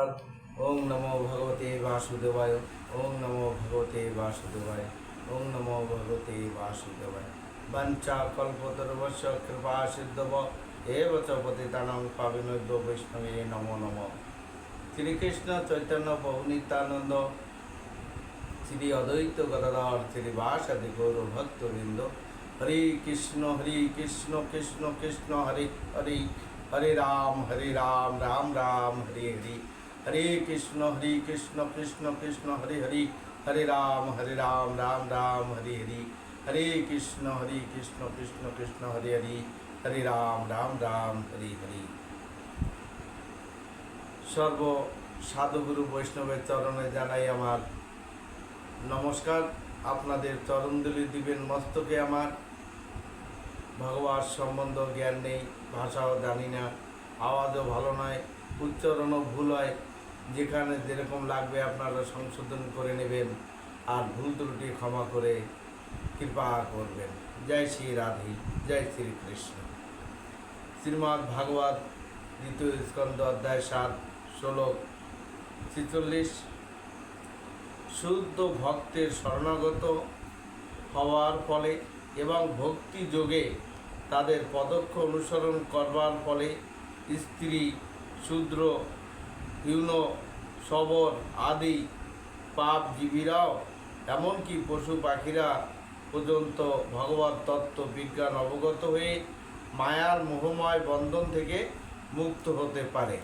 नमस्कार। ओम नमो भगवते वासुदेवाय। ओम नमो भगवते वासुदेवाय। ओम नमो भगवते वासुदेवाय। वंचा कल्पतरुवश्च कृपा सिद्धव एव च पतितानां पावनेभ्यो वैष्णवे नमो नमः। श्री कृष्ण चैतन्य प्रभु नित्यानंद, श्री अद्वैत गदाधर श्रीवासादि गौर भक्तवृंद। हरे कृष्ण कृष्ण कृष्ण हरे हरे, हरे राम राम राम हरे हरे। हरे कृष्ण कृष्ण कृष्ण हरे हरे, हरे राम राम राम हरे हरे। हरे कृष्ण कृष्ण कृष्ण हरे हरे, हरे राम राम हरे हरे। सर्व साधुगुरु वैष्णवेर चरणे जानाई आमार नमस्कार। आपनादेर चरणधुলি दिबेन मस्तके। आमार भगवान सम्बन्ध ज्ञान नहीं, भाषाओ जानी ना, आवाजो भालो नय, उच्चारणो भूल है। जेखाने जेरकम लागबे आपनारा संशोधन करे नेबेन और भूल त्रुटि क्षमा करे कृपा करबेन। जय श्री राधे, जय श्री कृष्ण। श्रीमद् भागवत द्वितीय स्कंद अध्याय 7 श्लोक 46। शुद्ध भक्तेर शरणागत हওয়ার फले एवं भक्ति जोगे तादेर पदक्ष अनुसरण करवार फले स्त्री शूद्र हीन शबर आदि पापजीवीराओ एमनकि पशु पाखिरा पर्यन्त भगवत तत्व विज्ञान अवगत हुए मायार मोहमय बंधन थेके मुक्त होते पारे।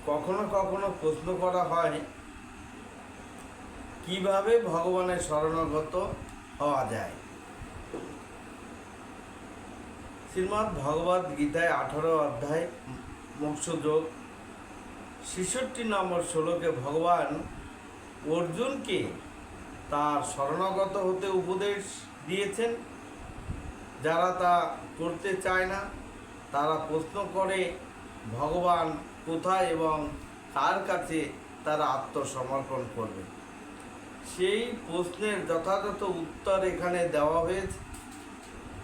कखनो कखनो प्रश्न करा है किभाबे भगवानेर शरणागत हওয়া যায়। श्रीमद् भगवद गीताय 18 अध्याय मोक्षयोग 66 नम्बर श्लोके भगवान अर्जुन के तार शरणागत होते उपदेश दिएছেন। যারা তা করতে চায় না তারা প্রশ্ন করে ভগবান কোথায় এবং কার কাছে তারা আত্মসমর্পণ করবে। সেই প্রশ্নের যথাযথ উত্তর এখানে দেওয়া হয়েছে।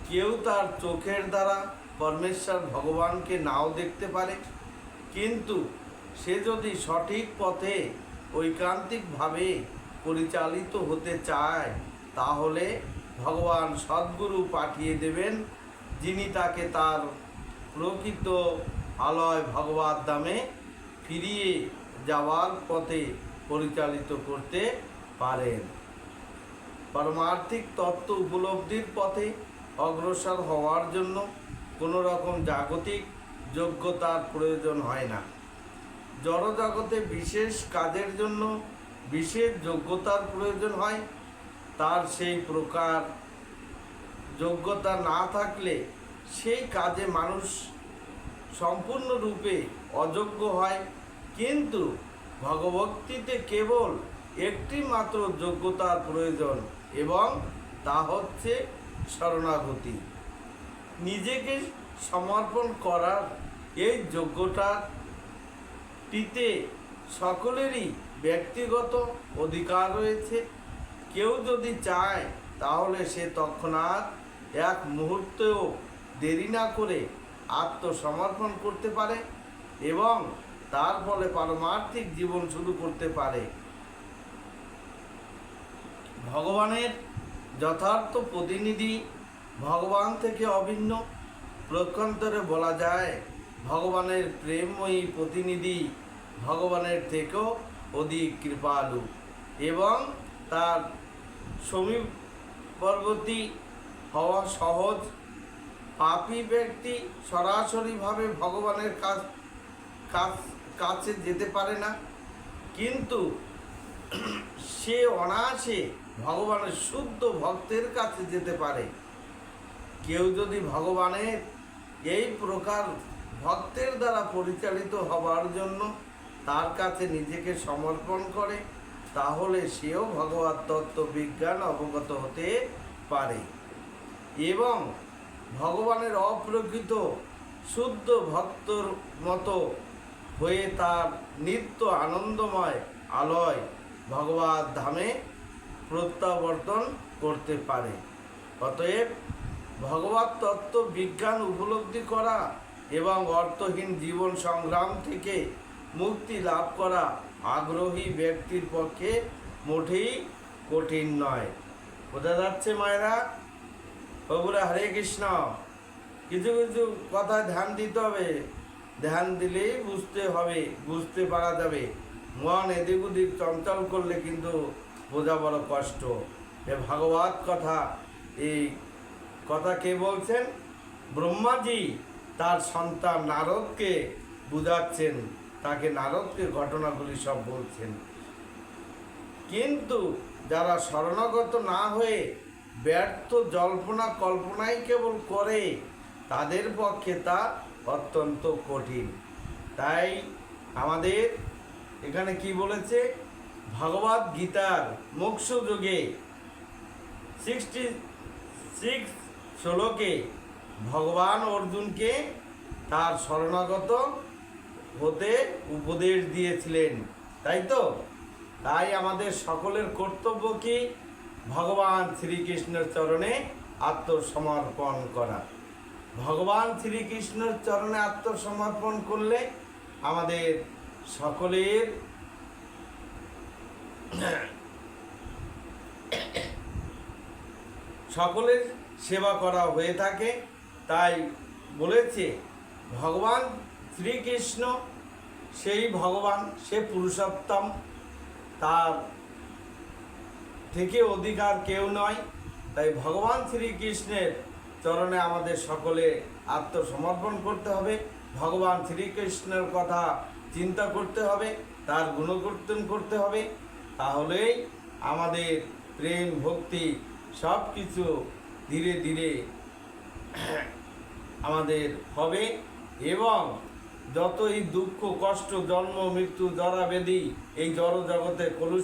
কেউ তার চোখের দ্বারা পরমেশ্বর ভগবানকে নাও দেখতে পারে, কিন্তু সে যদি সঠিক পথে ঐকান্তিকভাবে পরিচালিত হতে চায় তাহলে ভগবান সদ্গুরু পাঠিয়ে দেবেন, যিনি তাকে তার প্রকৃত আলয় ভগবত ধামে ফিরিয়ে যাওয়ার পথে পরিচালিত করতে পারেন। পারমার্থিক তত্ত্ব উপলব্ধির পথে অগ্রসর হওয়ার জন্য কোনো রকম জাগতিক যোগ্যতার প্রয়োজন হয় না। জড়জগতে বিশেষ কাজের জন্য বিশেষ যোগ্যতার প্রয়োজন হয়। তার সেই প্রকার যোগ্যতা না থাকলে সেই কাজে মানুষ সম্পূর্ণরূপে অযোগ্য হয়। কিন্তু ভগবক্তিতে কেবল একটি মাত্র যোগ্যতার প্রয়োজন এবং তা হচ্ছে শরণাগতি। নিজেকে সমর্পণ করার এই যোগ্যতাটিতে সকলেরই ব্যক্তিগত অধিকার রয়েছে। কেউ যদি চায় তাহলে সে তৎক্ষণাৎ এক মুহূর্তেও দেরি না করে আত্মসমর্পণ করতে পারে এবং তার ফলে পারমার্থিক জীবন শুরু করতে পারে। ভগবানের যথার্থ প্রতিনিধি ভগবান থেকে অভিন্ন। প্রক্ষান্তরে বলা যায় ভগবানের প্রেমময়ী প্রতিনিধি ভগবানের থেকেও অধিক কৃপালু এবং তার সমীপবর্তী হওয়া সহজ। পাপী ব্যক্তি সরাসরিভাবে ভগবানের কাছে যেতে পারে না, কিন্তু সে অনায়াসে ভগবানের শুদ্ধ ভক্তের কাছে যেতে পারে। কেউ যদি ভগবানের এই প্রকার ভক্তের দ্বারা পরিচালিত হওয়ার জন্য তার কাছে নিজেকে সমর্পণ করে তাহলে সেও ভগবত তত্ত্ব বিজ্ঞান অবগত হতে পারে এবং ভগবানের অপ্রকৃত শুদ্ধ ভক্তর মতো হয়ে তার নিত্য আনন্দময় আলয় ভগবত ধামে প্রত্যাবর্তন করতে পারে। অতএব ভগবত তত্ত্ব বিজ্ঞান উপলব্ধি করা এবং অর্থহীন জীবন সংগ্রাম থেকে মুক্তি লাভ করা আগ্রহী ব্যক্তির পক্ষে মোটেই কঠিন নয়। বোঝা যাচ্ছে মায়েরা? প্রভুরা হরে কৃষ্ণ। কিছু কিছু কথা ধ্যান দিতে হবে, ধ্যান দিলেই বুঝতে হবে, বুঝতে পারা যাবে। মন এদিক ওদিক চঞ্চল করলে কিন্তু বোঝা বড় কষ্ট। এ ভাগবত কথা, এই কথা কে বলছেন? ব্রহ্মাজি তার সন্তান নারদকে বুঝাচ্ছেন, তাকে নারদকে ঘটনাগুলি সব বলছেন। কিন্তু যারা শরণাগত না হয়ে ব্যর্থ জল্পনা কল্পনাই কেবল করে, তাদের পক্ষে তা অত্যন্ত কঠিন। তাই আমাদের এখানে কি বলেছে? ভগবদ গীতার মোক্ষ যোগে 66 শ্লোকে ভগবান অর্জুনকে তার শরণাগত হতে উপদেশ দিয়েছিলেন, তাই তো? তাই আমাদের সকলের কর্তব্য কি? ভগবান শ্রীকৃষ্ণের চরণে আত্মসমর্পণ করা। ভগবান শ্রীকৃষ্ণের চরণে আত্মসমর্পণ করলে আমাদের সকলের সকলের সেবা করা হয়ে থাকে। তাই বলেছে ভগবান শ্রীকৃষ্ণ সেই ভগবান, সে পুরুষোত্তম, তার থেকে অধিকার কেউ নয়। তাই ভগবান শ্রীকৃষ্ণের চরণে আমাদের সকলে আত্মসমর্পণ করতে হবে। ভগবান শ্রীকৃষ্ণের কথা চিন্তা করতে হবে, তার গুণকীর্তন করতে হবে। তাহলেই আমাদের প্রেম ভক্তি সব কিছু ধীরে ধীরে আমাদের হবে এবং যতই দুঃখ কষ্ট জন্ম মৃত্যু জরা ব্যাধি এই জড় জগতে কলুষ